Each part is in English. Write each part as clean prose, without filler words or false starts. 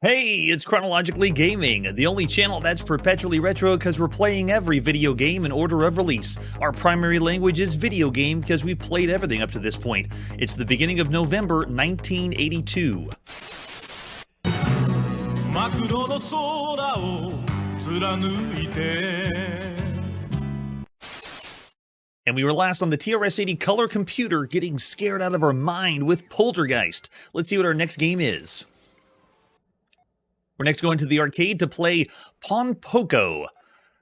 Hey, it's Chronologically Gaming, the only channel that's perpetually retro because we're playing every video game in order of release. Our primary language is video game because we played everything up to this point. It's the beginning of November 1982. And we were last on the TRS-80 color computer getting scared out of our mind with Poltergeist. Let's see what our next game is. We're next going to the arcade to play Ponpoko.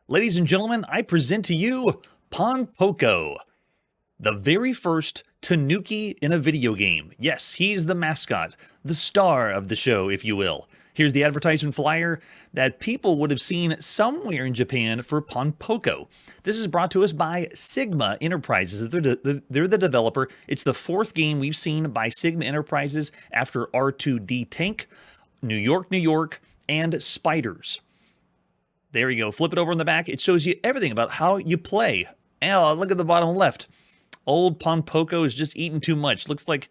Ladies and gentlemen, I present to you Ponpoko, the very first tanuki in a video game. Yes, he's the mascot, the star of the show, if you will. Here's the advertisement flyer that people would have seen somewhere in Japan for Ponpoko. This is brought to us by Sigma Enterprises. They're the developer. It's the fourth game we've seen by Sigma Enterprises after R2D Tank, New York, and Spiders. There you go. Flip it over on the back. It shows you everything about how you play. Oh, look at the bottom left. Old Ponpoko is just eating too much. Looks like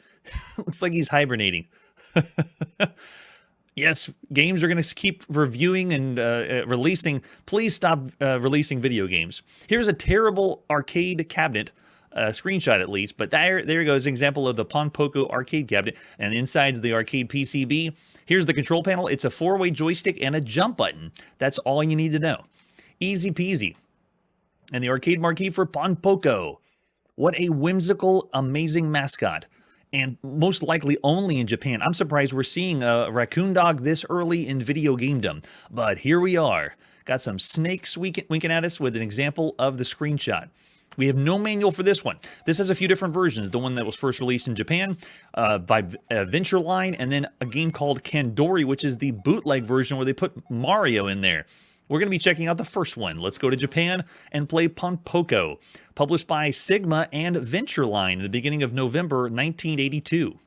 he's hibernating. Yes, games are going to keep reviewing and releasing. Please stop releasing video games. Here's a terrible arcade cabinet. Screenshot at least, but there goes an example of the Ponpoko arcade cabinet, and inside's the arcade PCB. Here's the control panel. It's a 4-way joystick and a jump button. That's all you need to know. Easy peasy. And the arcade marquee for Ponpoko. What a whimsical, amazing mascot. And most likely only in Japan. I'm surprised we're seeing a raccoon dog this early in video gamedom. But here we are. Got some snakes winking at us with an example of the screenshot. We have no manual for this one. This has a few different versions. The one that was first released in Japan by Venture Line, and then a game called Kandori, which is the bootleg version where they put Mario in there. We're going to be checking out the first one. Let's go to Japan and play Ponpoko, published by Sigma and Venture Line in the beginning of November 1982.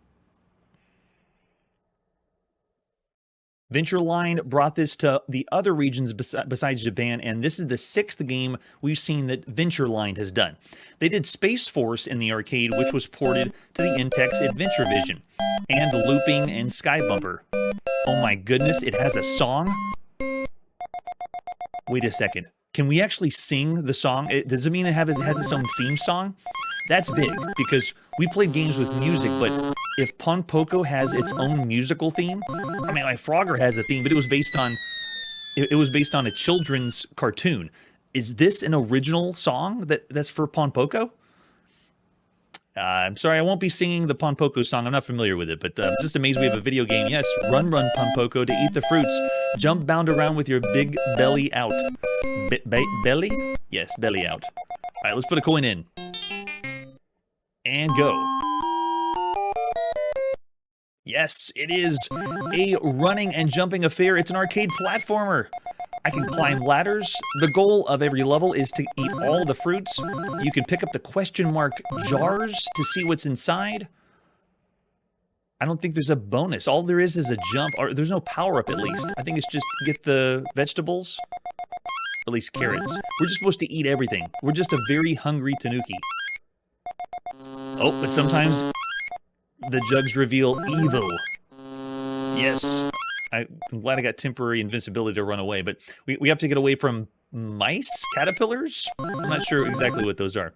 Venture Line brought this to the other regions besides Japan, and this is the 6th game we've seen that Venture Line has done. They did Space Force in the arcade, which was ported to the Intex Adventure Vision, and Looping and Sky Bumper. Oh my goodness, it has a song? Wait a second. Can we actually sing the song? Does it mean it has its own theme song? That's big, because we played games with music, but if Ponpoko has its own musical theme, I mean, like Frogger has a theme, but it was based on a children's cartoon. Is this an original song that's for Ponpoko? I'm sorry, I won't be singing the Ponpoko song. I'm not familiar with it, but I'm just amazed we have a video game. Yes, run, Ponpoko, to eat the fruits. Jump, bound around with your big belly out. Belly? Yes, belly out. All right, let's put a coin in. And go. Yes, it is a running and jumping affair. It's an arcade platformer. I can climb ladders. The goal of every level is to eat all the fruits. You can pick up the question mark jars to see what's inside. I don't think there's a bonus. All there is a jump, or there's no power-up at least. I think it's just get the vegetables, at least carrots. We're just supposed to eat everything. We're just a very hungry tanuki. Oh, but sometimes the jugs reveal evil. Yes. I'm glad I got temporary invincibility to run away, but we have to get away from mice? Caterpillars? I'm not sure exactly what those are.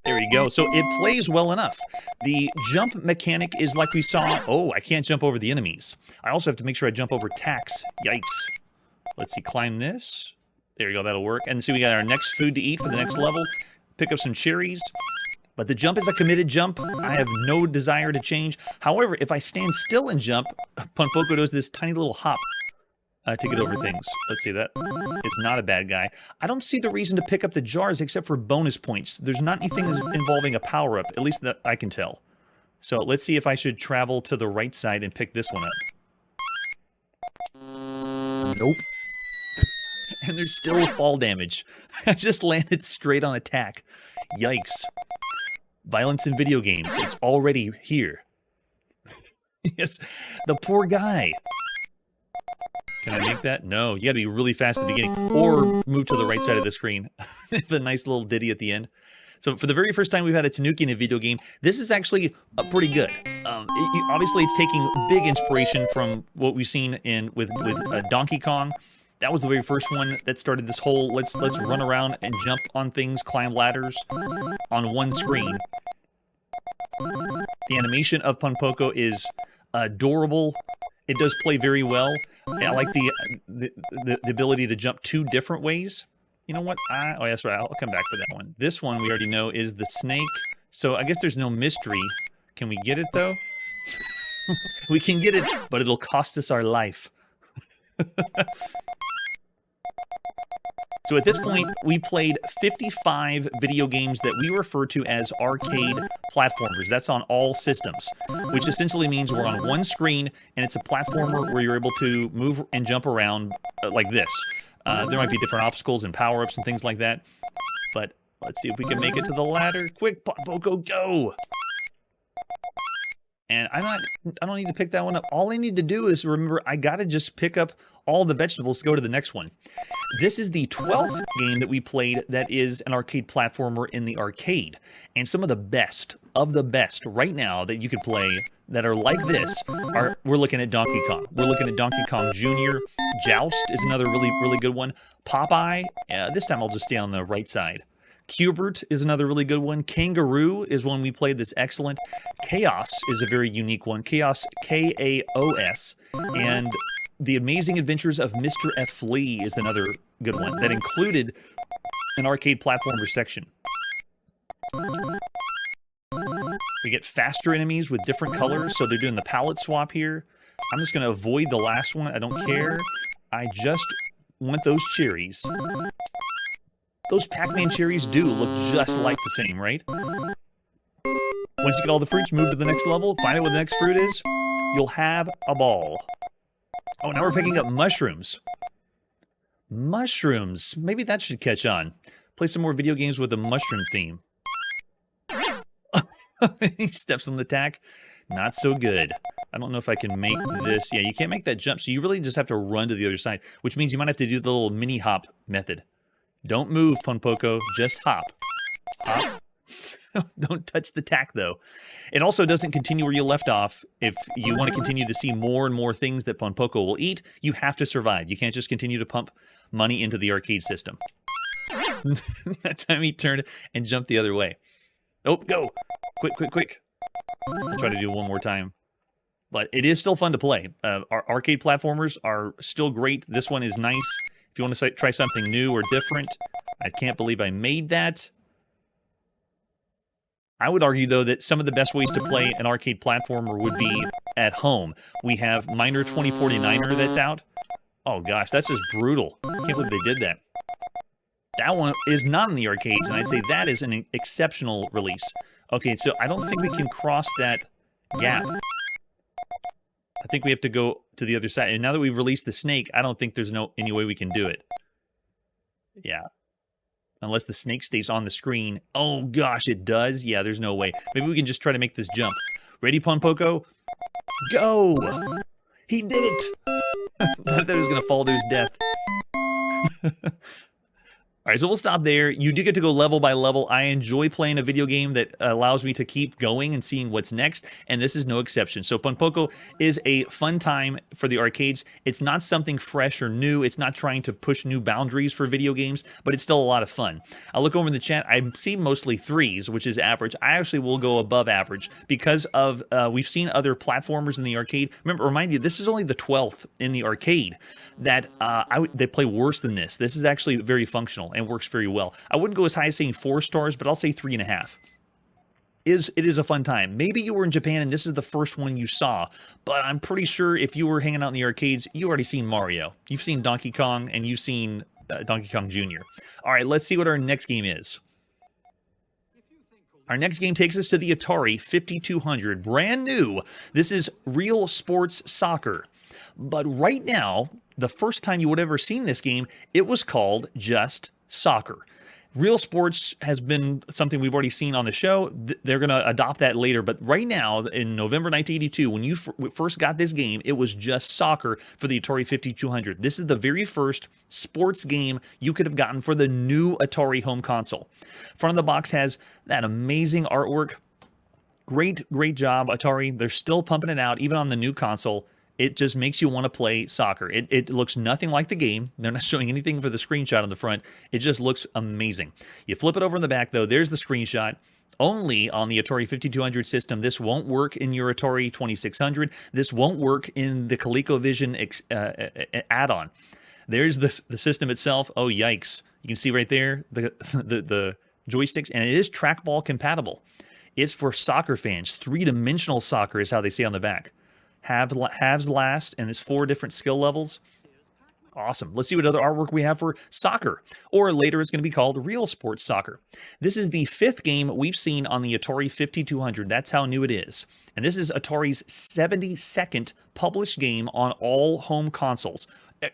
There we go. So it plays well enough. The jump mechanic is like we saw. Oh, I can't jump over the enemies. I also have to make sure I jump over tacks. Yikes. Let's see, climb this. There we go, that'll work. And see, we got our next food to eat for the next level. Pick up some cherries. But the jump is a committed jump. I have no desire to change. However, if I stand still and jump, Ponpoko does this tiny little hop to get over things. Let's see that. It's not a bad guy. I don't see the reason to pick up the jars except for bonus points. There's not anything involving a power-up, at least that I can tell. So let's see if I should travel to the right side and pick this one up. Nope. And there's still fall damage. I just landed straight on attack. Yikes. Violence in video games. It's already here. Yes, the poor guy. Can I make that? No, you gotta be really fast at the beginning. Or move to the right side of the screen. The nice little ditty at the end. So for the very first time we've had a Tanuki in a video game, this is actually pretty good. Obviously, it's taking big inspiration from what we've seen in with Donkey Kong. That was the very first one that started this whole let's run around and jump on things, climb ladders on one screen. The animation of Ponpoko is adorable. It does play very well. I like the ability to jump 2 different ways. You know what? Oh, that's right. I'll come back to that one. This one we already know is the snake. So I guess there's no mystery. Can we get it, though? We can get it, but it'll cost us our life. So at this point, we played 55 video games that we refer to as arcade platformers. That's on all systems, which essentially means we're on one screen, and it's a platformer where you're able to move and jump around like this. There might be different obstacles and power-ups and things like that, but let's see if we can make it to the ladder. Quick, Ponpoko, go! And I don't need to pick that one up. All I need to do is remember I gotta just pick up all the vegetables to go to the next one. This is the 12th game that we played that is an arcade platformer in the arcade. And some of the best right now that you could play that are like this we're looking at Donkey Kong. We're looking at Donkey Kong Jr. Joust is another really good one. Popeye, this time I'll just stay on the right side. Cubert is another really good one. Kangaroo is one we played that's excellent. Chaos is a very unique one. Chaos, K-A-O-S. And The Amazing Adventures of Mr. F. Flea is another good one that included an arcade platformer section. We get faster enemies with different colors, so they're doing the palette swap here. I'm just going to avoid the last one. I don't care. I just want those cherries. Those Pac-Man cherries do look just like the same, right? Once you get all the fruits, move to the next level, find out what the next fruit is, you'll have a ball. Oh, now we're picking up mushrooms. Mushrooms. Maybe that should catch on. Play some more video games with a mushroom theme. He steps on the tack. Not so good. I don't know if I can make this. Yeah, you can't make that jump, so you really just have to run to the other side, which means you might have to do the little mini hop method. Don't move, Ponpoko. Just hop. Hop. Don't touch the tack, though. It also doesn't continue where you left off. If you want to continue to see more and more things that Ponpoko will eat, you have to survive. You can't just continue to pump money into the arcade system. That time he turned and jumped the other way. Oh, go! Quick, quick, quick. I'll try to do it one more time. But it is still fun to play. Our arcade platformers are still great. This one is nice. If you want to try something new or different, I can't believe I made that. I would argue, though, that some of the best ways to play an arcade platformer would be at home. We have Miner 2049er that's out. Oh, gosh, that's just brutal. Can't believe they did that. That one is not in the arcades, and I'd say that is an exceptional release. Okay, so I don't think we can cross that gap. I think we have to go to the other side. And now that we've released the snake, I don't think there's any way we can do it. Yeah. Unless the snake stays on the screen. Oh, gosh, it does? Yeah, there's no way. Maybe we can just try to make this jump. Ready, Ponpoko? Go! He did it! I thought he was going to fall to his death. All right, so we'll stop there. You do get to go level by level. I enjoy playing a video game that allows me to keep going and seeing what's next, and this is no exception. So Ponpoko is a fun time for the arcades. It's not something fresh or new. It's not trying to push new boundaries for video games, but it's still a lot of fun. I look over in the chat. I see mostly 3s, which is average. I actually will go above average because of we've seen other platformers in the arcade. Remember, remind you, this is only the 12th in the arcade that they play worse than this. This is actually very functional and works very well. I wouldn't go as high as saying 4 stars, but I'll say 3.5. It is a fun time. Maybe you were in Japan and this is the first one you saw, but I'm pretty sure if you were hanging out in the arcades, you already seen Mario. You've seen Donkey Kong, and you've seen Donkey Kong Jr. All right, let's see what our next game is. Our next game takes us to the Atari 5200, brand new. This is RealSports Soccer. But right now, the first time you would have ever seen this game, it was called just Soccer. Real Sports has been something we've already seen on the show. They're going to adopt that later. But right now, in November 1982, when you first got this game, it was just soccer for the Atari 5200. This is the very first sports game you could have gotten for the new Atari home console. Front of the box has that amazing artwork. Great job, Atari. They're still pumping it out, even on the new console. It just makes you want to play soccer. It looks nothing like the game. They're not showing anything for the screenshot on the front. It just looks amazing. You flip it over in the back, though. There's the screenshot. Only on the Atari 5200 system. This won't work in your Atari 2600. This won't work in the ColecoVision add-on. There's the system itself. Oh, yikes. You can see right there the joysticks, and it is trackball compatible. It's for soccer fans. Three-dimensional soccer is how they say on the back. Halves last, and it's 4 different skill levels. Awesome. Let's see what other artwork we have for soccer, or later it's going to be called RealSports Soccer. This is the 5th game we've seen on the Atari 5200. That's how new it is. And this is Atari's 72nd published game on all home consoles.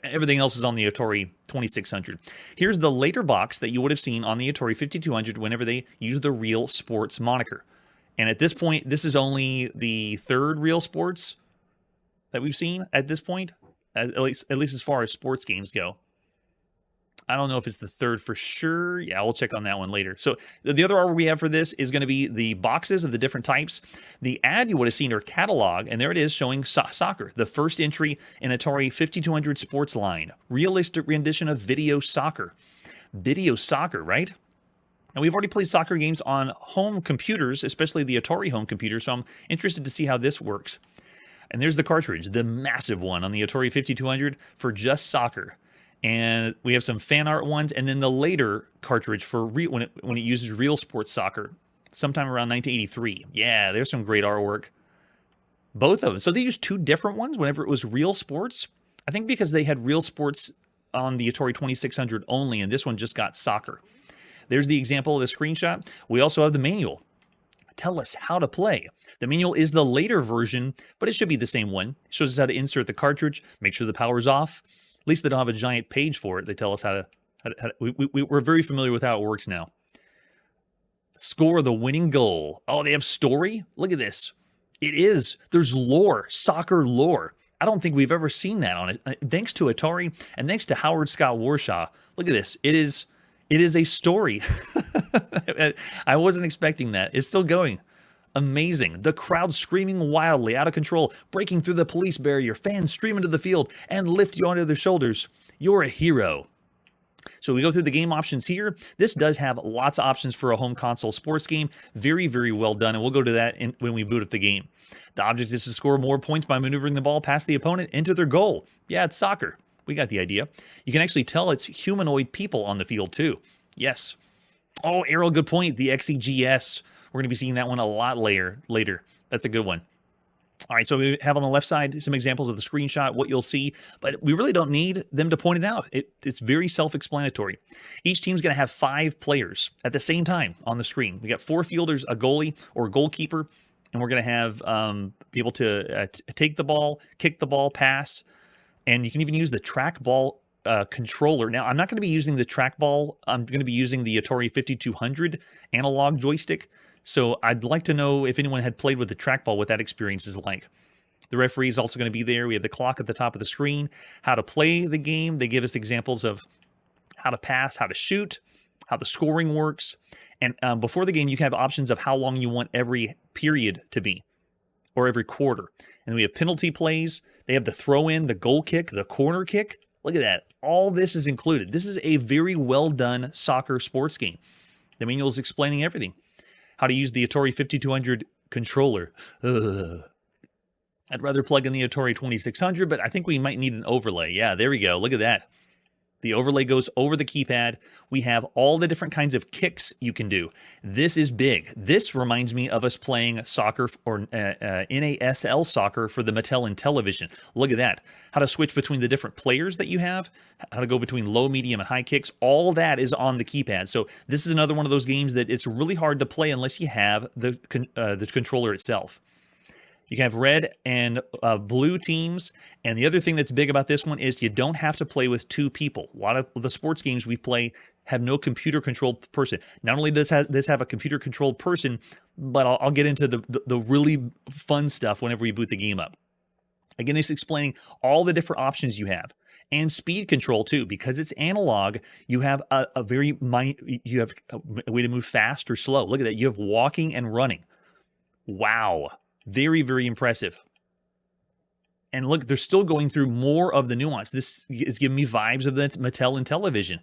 Everything else is on the Atari 2600. Here's the later box that you would have seen on the Atari 5200 whenever they use the RealSports moniker. And at this point, this is only the 3rd RealSports that we've seen at this point, at least as far as sports games go. I don't know if it's the 3rd for sure. Yeah, we'll check on that one later. So the other artwork we have for this is going to be the boxes of the different types. The ad you would have seen or catalog, and there it is showing soccer, the first entry in Atari 5200 sports line. Realistic rendition of video soccer. Video soccer, right? And we've already played soccer games on home computers, especially the Atari home computer, so I'm interested to see how this works. And there's the cartridge, the massive one on the Atari 5200 for just soccer. And we have some fan art ones, and then the later cartridge for when it uses RealSports Soccer, sometime around 1983. Yeah, there's some great artwork. Both of them. So they used 2 different ones whenever it was RealSports. I think because they had RealSports on the Atari 2600 only, and this one just got soccer. There's the example of the screenshot. We also have the manual. Tell us how to play. The manual is the later version, but it should be the same one. It shows us how to insert the cartridge, make sure the power's off. At least they don't have a giant page for it. They tell us how to we're very familiar with how it works now. Score the winning goal. Oh, they have story? Look at this. It is. There's lore, soccer lore. I don't think we've ever seen that on it. Thanks to Atari and thanks to Howard Scott Warshaw. Look at this. It is a story. I wasn't expecting that. It's still going. Amazing. The crowd screaming wildly, out of control, breaking through the police barrier, fans stream into the field and lift you onto their shoulders. You're a hero. So we go through the game options here. This does have lots of options for a home console sports game. Very, very well done, and we'll go to that when we boot up the game. The object is to score more points by maneuvering the ball past the opponent into their goal. Yeah, it's soccer. We got the idea. You can actually tell it's humanoid people on the field, too. Yes. Oh, Errol, good point. The XEGS. We're going to be seeing that one a lot later. That's a good one. All right, so we have on the left side some examples of the screenshot, what you'll see, but we really don't need them to point it out. It's very self-explanatory. Each team's going to have 5 players at the same time on the screen. We got 4 fielders, a goalie or a goalkeeper, and we're going to have be able to take the ball, kick the ball, pass, and you can even use the trackball controller. Now, I'm not going to be using the trackball. I'm going to be using the Atari 5200 analog joystick. So I'd like to know if anyone had played with the trackball, what that experience is like. The referee is also going to be there. We have the clock at the top of the screen, how to play the game. They give us examples of how to pass, how to shoot, how the scoring works. And before the game, you can have options of how long you want every period to be, or every quarter. And we have penalty plays. They have the throw-in, the goal kick, the corner kick. Look at that. All this is included. This is a very well-done soccer sports game. The manual is explaining everything. How to use the Atari 5200 controller. Ugh. I'd rather plug in the Atari 2600, but I think we might need an overlay. Yeah, there we go. Look at that. The overlay goes over the keypad. We have all the different kinds of kicks you can do. This is big. This reminds me of us playing soccer or NASL soccer for the Mattel Intellivision. Look at that. How to switch between the different players that you have, how to go between low, medium, and high kicks. All that is on the keypad. So this is another one of those games that it's really hard to play unless you have the controller itself. You can have red and blue teams. And the other thing that's big about this one is you don't have to play with 2 people. A lot of the sports games we play, have no computer-controlled person. Not only does this have a computer-controlled person, but I'll get into the really fun stuff whenever we boot the game up. Again, it's explaining all the different options you have. And speed control too, because it's analog. You have a way to move fast or slow. Look at that. You have walking and running. Wow. Very, very impressive. And look, they're still going through more of the nuance. This is giving me vibes of the Mattel and Television.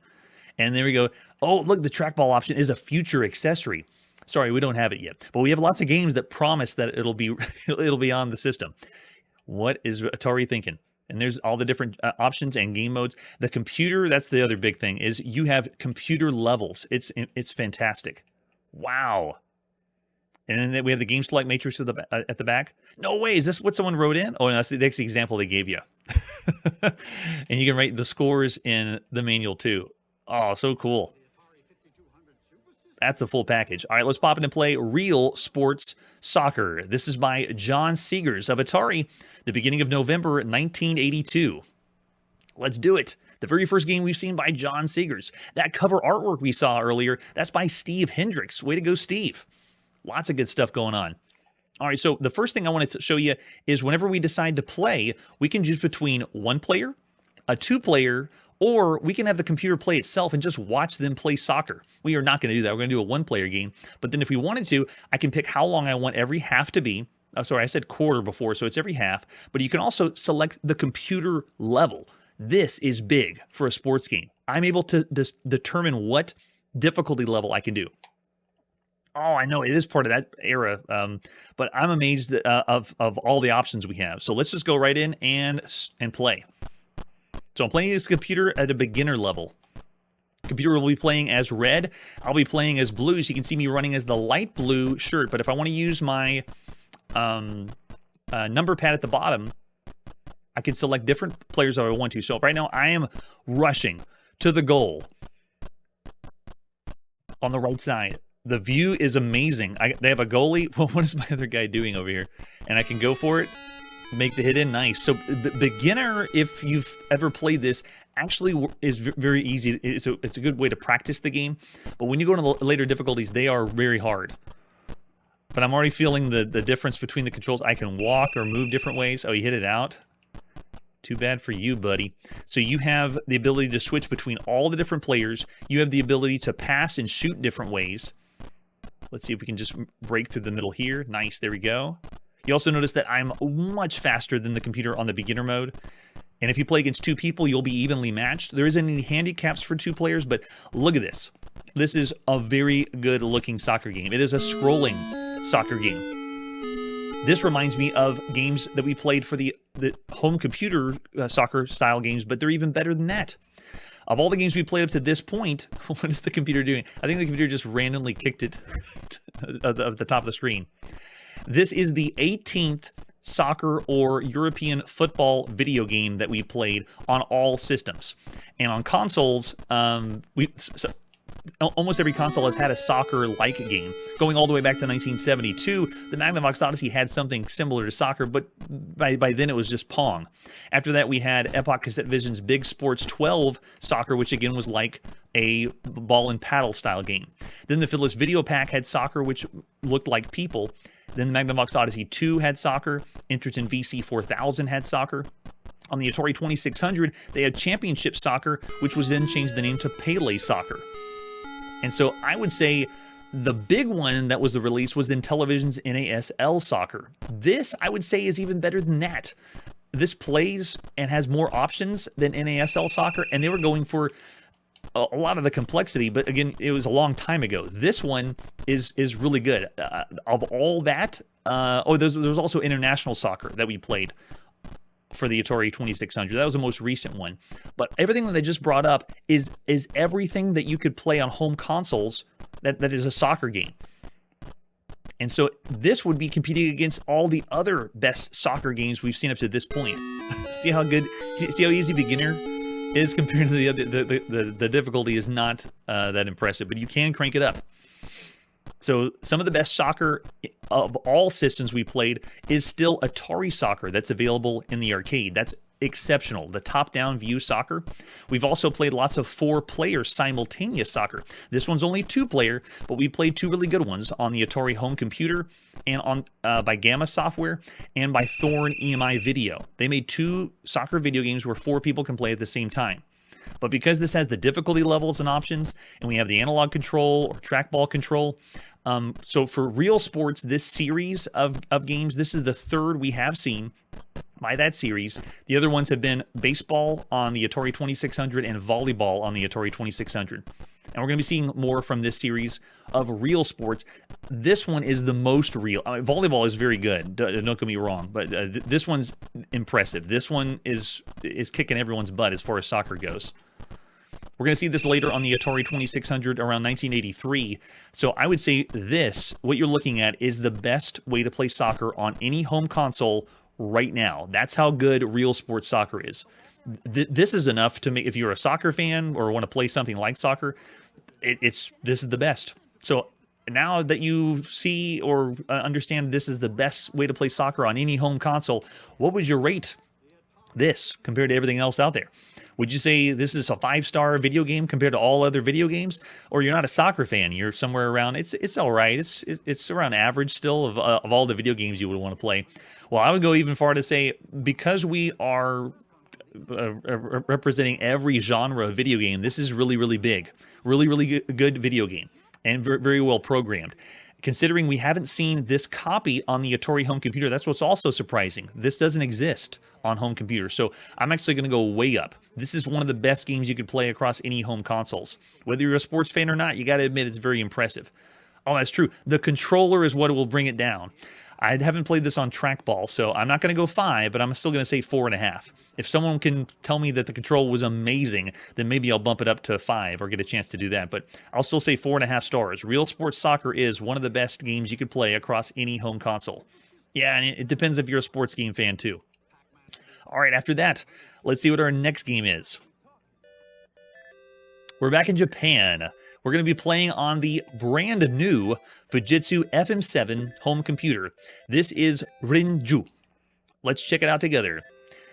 And there we go. Oh, look, the trackball option is a future accessory. Sorry, we don't have it yet. But we have lots of games that promise that it'll be on the system. What is Atari thinking? And there's all the different options and game modes. The computer, that's the other big thing, is you have computer levels. It's fantastic. Wow. And then we have the game select matrix at the back. No way, is this what someone wrote in? Oh, that's the example they gave you. And you can write the scores in the manual too. Oh, so cool. That's the full package. All right, let's pop in and play RealSports Soccer. This is by John Seegers of Atari, the beginning of November 1982. Let's do it. The very first game we've seen by John Seegers. That cover artwork we saw earlier, that's by Steve Hendricks. Way to go, Steve. Lots of good stuff going on. All right, so the first thing I wanted to show you is whenever we decide to play, we can choose between one player, a two-player, or we can have the computer play itself and just watch them play soccer. We are not going to do that. We're going to do a one-player game. But then if we wanted to, I can pick how long I want every half to be. Oh, sorry, I said quarter before, so it's every half. But you can also select the computer level. This is big for a sports game. I'm able to determine what difficulty level I can do. Oh, I know it is part of that era, but I'm amazed of all the options we have. So let's just go right in and play. So I'm playing this computer at a beginner level. Computer will be playing as red. I'll be playing as blue, so you can see me running as the light blue shirt. But if I want to use my number pad at the bottom, I can select different players if I want to. So right now I am rushing to the goal on the right side. The view is amazing. They have a goalie. Well, what is my other guy doing over here? And I can go for it, make the hit in. Nice. So beginner, if you've ever played this, actually is very easy. It's a good way to practice the game. But when you go to the later difficulties, they are very hard. But I'm already feeling the difference between the controls. I can walk or move different ways. Oh, you hit it out. Too bad for you, buddy. So you have the ability to switch between all the different players. You have the ability to pass and shoot different ways. Let's see if we can just break through the middle here. Nice, there we go. You also notice that I'm much faster than the computer on the beginner mode. And if you play against two people, you'll be evenly matched. There isn't any handicaps for two players, but look at this. This is a very good looking soccer game. It is a scrolling soccer game. This reminds me of games that we played for the home computer soccer style games, but they're even better than that. Of all the games we played up to this point, what is the computer doing? I think the computer just randomly kicked it at the top of the screen. This is the 18th soccer or European football video game that we played on all systems. And on consoles, almost every console has had a soccer-like game. Going all the way back to 1972, the Magnavox Odyssey had something similar to soccer, but by then it was just Pong. After that, we had Epoch Cassette Vision's Big Sports 12 soccer, which again was like a ball and paddle style game. Then the Philips Video Pack had soccer, which looked like people. Then the Magnavox Odyssey 2 had soccer. Enterton VC 4000 had soccer. On the Atari 2600, they had Championship Soccer, which was then changed the name to Pele Soccer. And so I would say the big one that was the release was in Television's NASL Soccer. This, I would say, is even better than that. This plays and has more options than NASL Soccer, and they were going for a lot of the complexity, but again, it was a long time ago. This one is really good. Of all that, there was also International Soccer that we played for the Atari 2600. That was the most recent one. But everything that I just brought up is everything that you could play on home consoles that is a soccer game. And so this would be competing against all the other best soccer games we've seen up to this point. See how easy beginner is compared to the other. The difficulty is not that impressive, but you can crank it up. So some of the best soccer of all systems we played is still Atari Soccer that's available in the arcade. That's exceptional. The top-down view soccer. We've also played lots of 4-player simultaneous soccer. This one's only 2-player, but we played 2 really good ones on the Atari home computer and on by Gamma Software and by Thorn EMI Video. They made 2 soccer video games where 4 people can play at the same time. But because this has the difficulty levels and options, and we have the analog control or trackball control, so for RealSports, this series of games, this is the 3rd we have seen by that series. The other ones have been baseball on the Atari 2600 and volleyball on the Atari 2600. And we're going to be seeing more from this series of RealSports. This one is the most real. I mean, volleyball is very good, don't get me wrong, but this one's impressive. This one is kicking everyone's butt as far as soccer goes. We're going to see this later on the Atari 2600 around 1983. So I would say this, what you're looking at, is the best way to play soccer on any home console right now. That's how good RealSports soccer is. This is enough to make, if you're a soccer fan or want to play something like soccer, this is the best. So now that you see or understand this is the best way to play soccer on any home console, what would you rate this compared to everything else out there? Would you say this is a 5-star video game compared to all other video games? Or you're not a soccer fan, you're somewhere around, it's all right, it's around average still of all the video games you would want to play? Well, I would go even farther to say, because we are representing every genre of video game, this is really, really big. Really good video game, and very well programmed. Considering we haven't seen this copy on the Atari home computer, that's what's also surprising. This doesn't exist on home computer, so I'm actually going to go way up. This is one of the best games you could play across any home consoles. Whether you're a sports fan or not, you got to admit it's very impressive. Oh, that's true. The controller is what will bring it down. I haven't played this on trackball, so I'm not going to go 5, but I'm still going to say 4.5. If someone can tell me that the control was amazing, then maybe I'll bump it up to 5 or get a chance to do that. But I'll still say 4.5 stars. RealSports Soccer is one of the best games you could play across any home console. Yeah, and it depends if you're a sports game fan too. All right, after that, let's see what our next game is. We're back in Japan. We're going to be playing on the brand new Fujitsu FM7 home computer. This is Renju. Let's check it out together.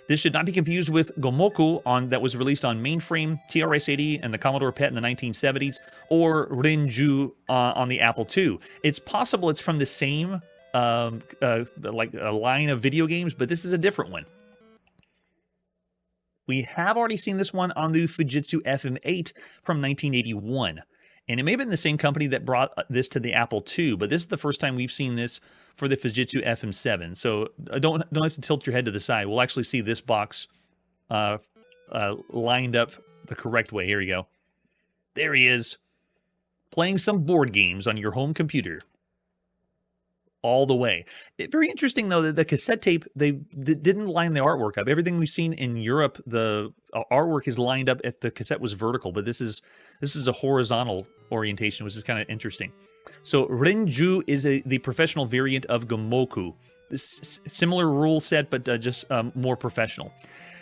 This should not be confused with Gomoku that was released on mainframe, TRS-80, and the Commodore PET in the 1970s, or Renju on the Apple II. It's possible it's from the same like a line of video games, but this is a different one. We have already seen this one on the Fujitsu FM8 from 1981. And it may have been the same company that brought this to the Apple II, but this is the first time we've seen this for the Fujitsu FM7. So don't have to tilt your head to the side. We'll actually see this box lined up the correct way. Here we go. There he is, playing some board games on your home computer. All the way. Very interesting, though, that the cassette tape, they didn't line the artwork up. Everything we've seen in Europe, the artwork is lined up if the cassette was vertical, but this is a horizontal orientation, which is kind of interesting. So Renju is the professional variant of Gomoku. This similar rule set, but just more professional.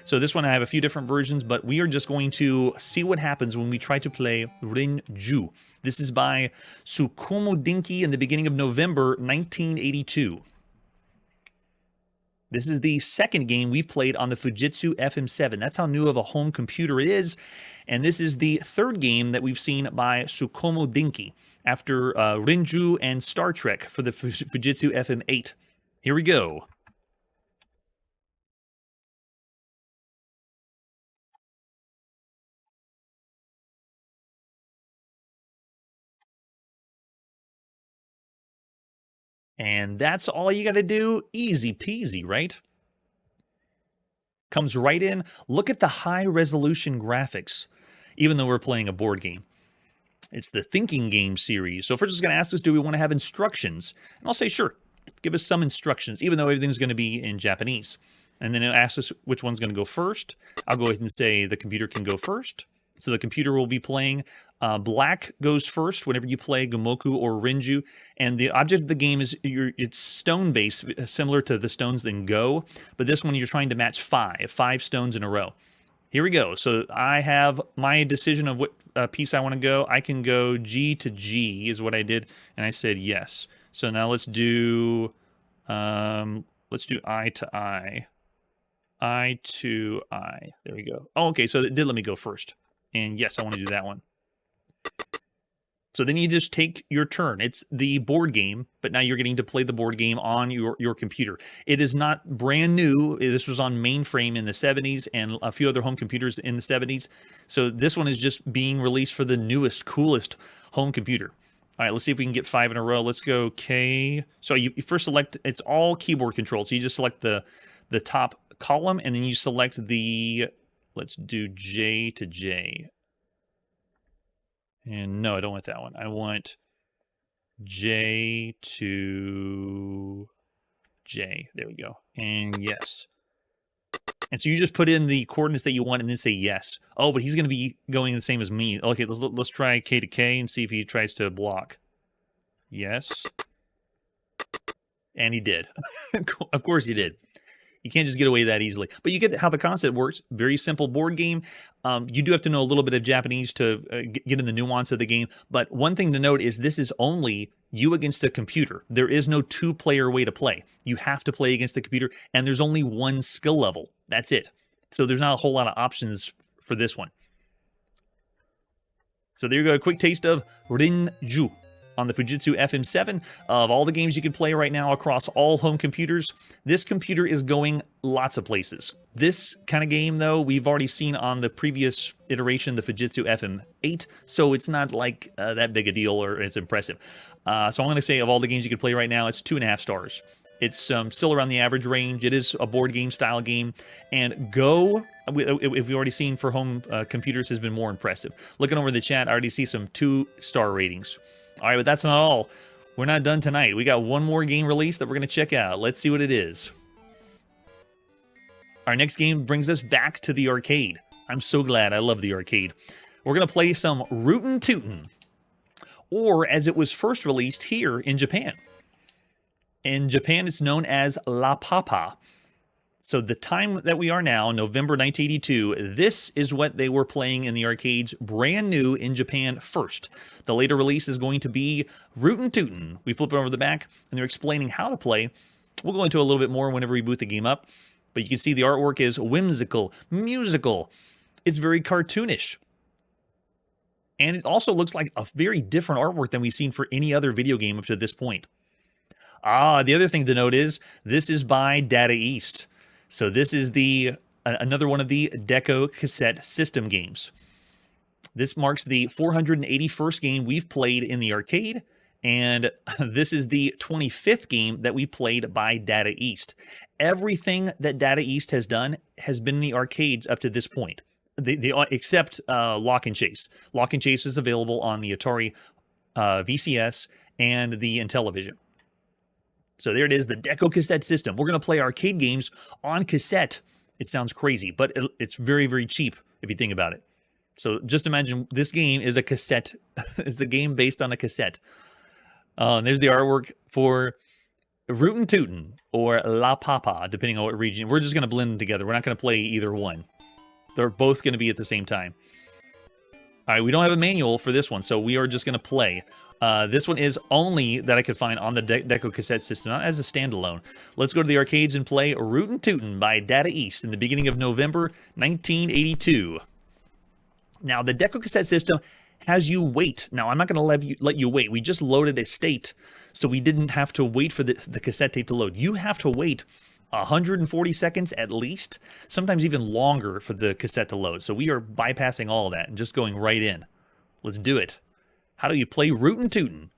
So this one, I have a few different versions, but we are just going to see what happens when we try to play Renju. This is by Tsukumo Dinki in the beginning of November 1982. This is the second game we played on the Fujitsu FM7. That's how new of a home computer it is. And this is the third game that we've seen by Tsukumo Dinki after Renju and Star Trek for the Fujitsu FM8. Here we go. And that's all you got to do. Easy peasy, right? Comes right in. Look at the high resolution graphics, even though we're playing a board game. It's the thinking game series. So first it's going to ask us, do we want to have instructions? And I'll say, sure, give us some instructions, even though everything's going to be in Japanese. And then it'll ask us which one's going to go first. I'll go ahead and say the computer can go first. So the computer will be playing. Black goes first whenever you play Gomoku or Renju, and the object of the game is it's stone-based, similar to the stones in Go, but this one you're trying to match five stones in a row. Here we go. So I have my decision of what piece I want to go. I can go G to G is what I did, and I said yes. So now let's do I to I. I to I. There we go. Oh, okay, so it did let me go first. And yes, I want to do that one. So then you just take your turn. It's the board game, but now you're getting to play the board game on your computer. It is not brand new. This was on mainframe in the 70s and a few other home computers in the 70s. So this one is just being released for the newest, coolest home computer. All right, let's see if we can get 5 in a row. Let's go K. So you first select, it's all keyboard controlled. So you just select the top column, and then you select the, let's do J to J. And no, I don't want that one. I want J to J. There we go. And yes. And so you just put in the coordinates that you want and then say yes. Oh, but he's going to be going the same as me. Okay, let's try K to K and see if he tries to block. Yes. And he did. Of course he did. You can't just get away that easily. But you get how the concept works. Very simple board game. You do have to know a little bit of Japanese to get in the nuance of the game. But one thing to note is this is only you against a computer. There is no two-player way to play. You have to play against the computer, and there's only one skill level. That's it. So there's not a whole lot of options for this one. So there you go, a quick taste of Renju on the Fujitsu FM7. Of all the games you can play right now across all home computers, this computer is going lots of places. This kind of game, though, we've already seen on the previous iteration, the Fujitsu FM8, so it's not like that big a deal or it's impressive. So I'm going to say of all the games you can play right now, it's 2.5 stars. It's still around the average range. It is a board game style game. And Go, we've already seen for home computers, has been more impressive. Looking over the chat, I already see some 2-star ratings. All right, but that's not all. We're not done tonight. We got one more game release that we're going to check out. Let's see what it is. Our next game brings us back to the arcade. I'm so glad. I love the arcade. We're going to play some Rootin Tootin, or as it was first released here in Japan. In Japan, it's known as La Papa. So the time that we are now, November 1982, this is what they were playing in the arcades, brand new in Japan first. The later release is going to be Rootin Tootin. We flip it over the back, and they're explaining how to play. We'll go into a little bit more whenever we boot the game up. But you can see the artwork is whimsical, musical. It's very cartoonish. And it also looks like a very different artwork than we've seen for any other video game up to this point. The other thing to note is this is by Data East. So this is another one of the Deco cassette system games. This marks the 481st game we've played in the arcade, and this is the 25th game that we played by Data East. Everything that Data East has done has been in the arcades up to this point, except Lock and Chase. Lock and Chase is available on the Atari VCS and the Intellivision. So there it is, the Deco cassette system. We're going to play arcade games on cassette. It sounds crazy, but it's very, very cheap if you think about it. So just imagine this game is a cassette. It's a game based on a cassette. There's the artwork for Rootin Tootin or La Papa, depending on what region. We're just going to blend them together. We're not going to play either one. They're both going to be at the same time. All right, we don't have a manual for this one, so we are just going to play. This one is only that I could find on the Deco cassette system, not as a standalone. Let's go to the arcades and play Rootin Tootin by Data East in the beginning of November 1982. Now, the Deco cassette system has you wait. Now, I'm not going to let you wait. We just loaded a state, so we didn't have to wait for the cassette tape to load. You have to wait 140 seconds at least, sometimes even longer for the cassette to load. So we are bypassing all of that and just going right in. Let's do it. How do you play Rootin Tootin?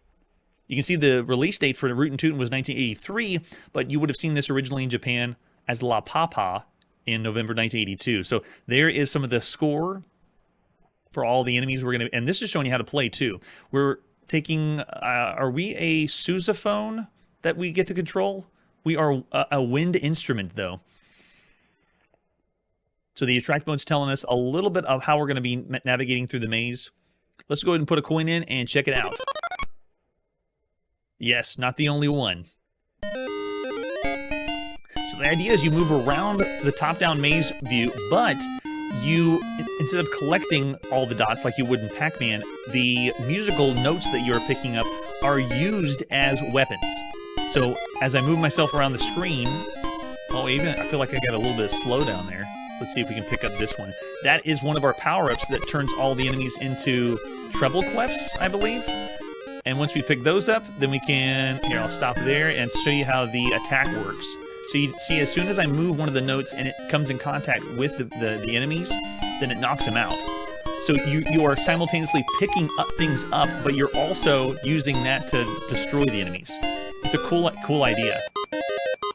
You can see the release date for Rootin Tootin was 1983, but you would have seen this originally in Japan as La Papa in November 1982. So there is some of the score for all the enemies we're going to... And this is showing you how to play, too. We're taking... are we a sousaphone that we get to control? We are a wind instrument, though. So the attract mode's telling us a little bit of how we're going to be navigating through the maze. Let's go ahead and put a coin in and check it out. Yes, not the only one. So the idea is you move around the top-down maze view, but you, instead of collecting all the dots like you would in Pac-Man, the musical notes that you're picking up are used as weapons. So as I move myself around the screen, Oh, even I feel like I got a little bit of slowdown there. Let's see if we can pick up this one. That is one of our power-ups that turns all the enemies into treble clefs, I believe. And once we pick those up, then we can... Here, I'll stop there and show you how the attack works. So you see, as soon as I move one of the notes and it comes in contact with the enemies, then it knocks them out. So you are simultaneously picking up things up, but you're also using that to destroy the enemies. It's a cool idea.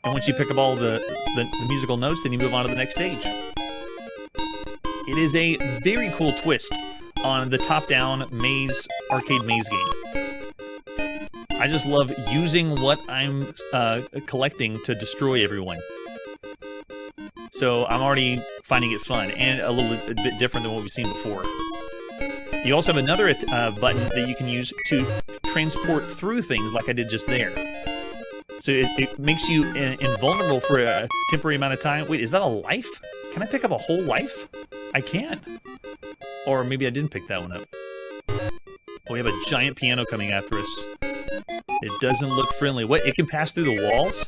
And once you pick up all the musical notes, then you move on to the next stage. It is a very cool twist on the top-down arcade maze game. I just love using what I'm collecting to destroy everyone. So I'm already finding it fun and a bit different than what we've seen before. You also have another button that you can use to transport through things like I did just there. So it makes you invulnerable for a temporary amount of time. Wait, is that a life? Can I pick up a whole life? I can. Or maybe I didn't pick that one up. Oh, we have a giant piano coming after us. It doesn't look friendly. What? It can pass through the walls?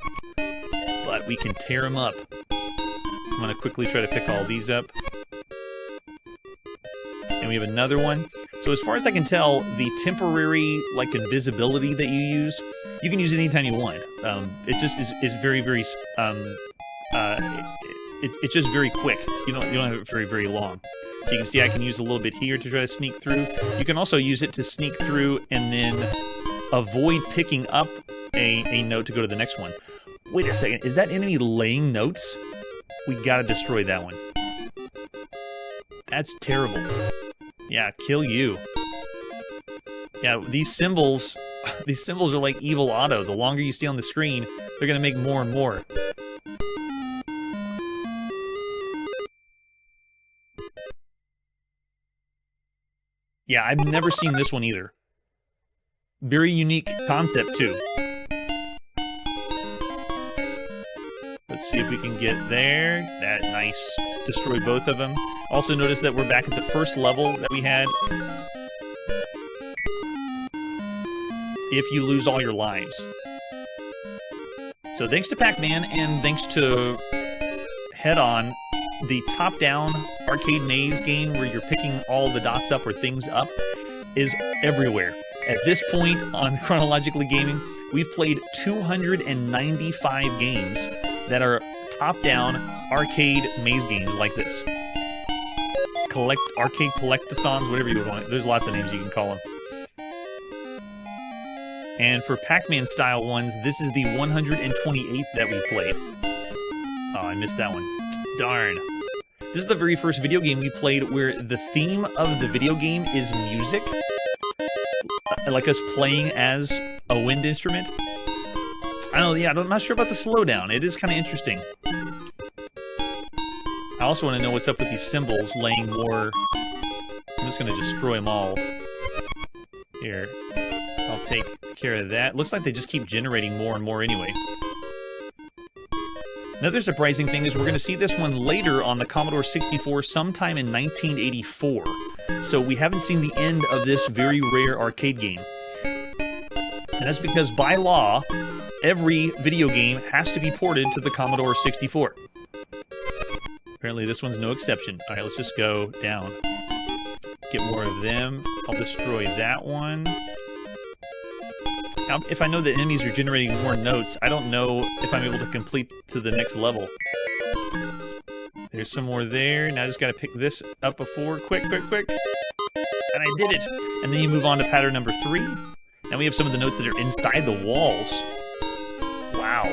But we can tear them up. I'm going to quickly try to pick all these up. And we have another one. So as far as I can tell, the temporary, like, invisibility that you use, you can use it anytime you want. It just is very, very... It's just very quick. You don't have it very, very long. So you can see I can use a little bit here to try to sneak through. You can also use it to sneak through and then avoid picking up a note to go to the next one. Wait a second, is that enemy laying notes? We gotta destroy that one. That's terrible. Yeah, kill you. Yeah, these symbols are like Evil Otto. The longer you stay on the screen, they're gonna make more and more. Yeah, I've never seen this one either. Very unique concept, too. Let's see if we can get there. That, nice. Destroy both of them. Also notice that we're back at the first level that we had. If you lose all your lives. So thanks to Pac-Man, and thanks to Head-On, the top-down arcade maze game where you're picking all the dots up or things up is everywhere. At this point on Chronologically Gaming, we've played 295 games that are top-down arcade maze games like this. Arcade collectathons, whatever you would want. There's lots of names you can call them. And for Pac-Man style ones, this is the 128th that we played. Oh, I missed that one. Darn. This is the very first video game we played where the theme of the video game is music. Like us playing as a wind instrument. I don't know, yeah, I'm not sure about the slowdown. It is kind of interesting. I also want to know what's up with these symbols laying more... I'm just going to destroy them all. Here. I'll take care of that. Looks like they just keep generating more and more anyway. Another surprising thing is we're going to see this one later on the Commodore 64 sometime in 1984. So we haven't seen the end of this very rare arcade game. And that's because by law, every video game has to be ported to the Commodore 64. Apparently this one's no exception. Alright, let's just go down. Get more of them. I'll destroy that one. Now, if I know that enemies are generating more notes, I don't know if I'm able to complete to the next level. There's some more there. Now I just gotta pick this up before. Quick, quick, quick. And I did it! And then you move on to pattern number 3. Now we have some of the notes that are inside the walls. Wow.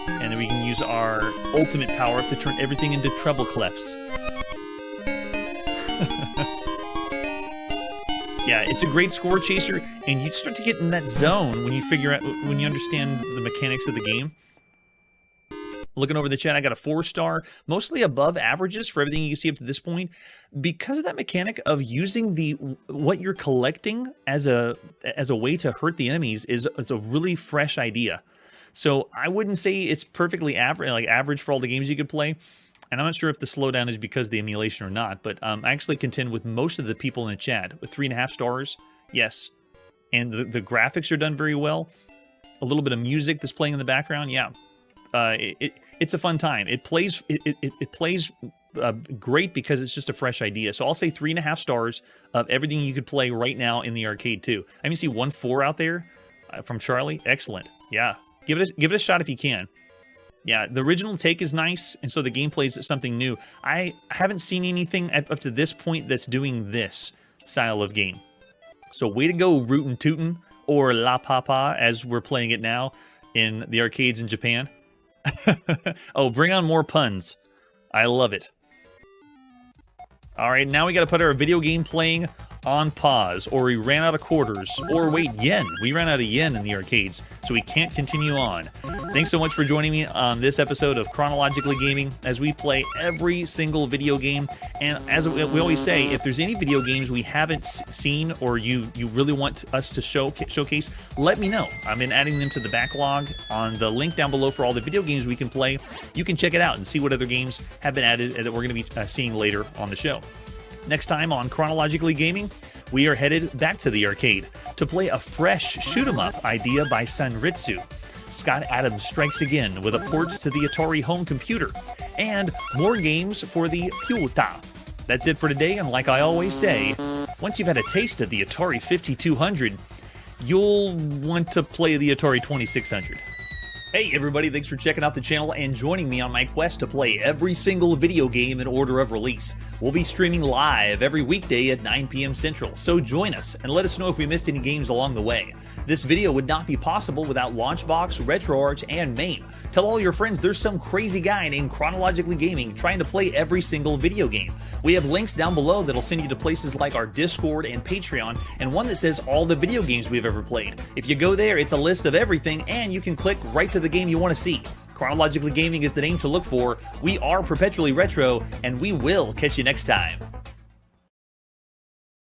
And then we can use our ultimate power-up to turn everything into treble clefs. Yeah, it's a great score chaser, and you start to get in that zone when you understand the mechanics of the game. Looking over the chat, I got a 4-star, mostly above averages for everything you can see up to this point, because of that mechanic of using what you're collecting as a way to hurt the enemies is a really fresh idea. So I wouldn't say it's perfectly average for all the games you could play. And I'm not sure if the slowdown is because of the emulation or not, but I actually contend with most of the people in the chat with 3.5 stars. Yes, and the graphics are done very well. a little bit of music that's playing in the background. Yeah, it's a fun time. It plays great because it's just a fresh idea. So I'll say 3.5 stars of everything you could play right now in the arcade too. I mean, see 1.4 out there from Charlie. Excellent. Yeah, give it a shot if you can. Yeah, the original take is nice, and so the gameplay is something new. I haven't seen anything up to this point that's doing this style of game. So way to go, Rootin Tootin, or La Papa, as we're playing it now in the arcades in Japan. Oh, bring on more puns. I love it. All right, now we got to put our video game playing on pause, or we ran out of quarters, or wait, yen. We ran out of yen in the arcades, so we can't continue on. Thanks so much for joining me on this episode of Chronologically Gaming as we play every single video game. And as we always say, if there's any video games we haven't seen or you really want us to showcase, let me know. I've been adding them to the backlog on the link down below for all the video games we can play. You can check it out and see what other games have been added that we're going to be seeing later on the show. Next time on Chronologically Gaming, we are headed back to the arcade to play a fresh shoot-'em-up idea by Sanritsu. Scott Adams strikes again with a port to the Atari home computer, and more games for the Pyuta. That's it for today, and like I always say, once you've had a taste of the Atari 5200, you'll want to play the Atari 2600. Hey everybody, thanks for checking out the channel and joining me on my quest to play every single video game in order of release. We'll be streaming live every weekday at 9 p.m. Central, so join us and let us know if we missed any games along the way. This video would not be possible without Launchbox, RetroArch, and MAME. Tell all your friends there's some crazy guy named Chronologically Gaming trying to play every single video game. We have links down below that'll send you to places like our Discord and Patreon, and one that says all the video games we've ever played. If you go there, it's a list of everything, and you can click right to the game you want to see. Chronologically Gaming is the name to look for. We are perpetually retro, and we will catch you next time.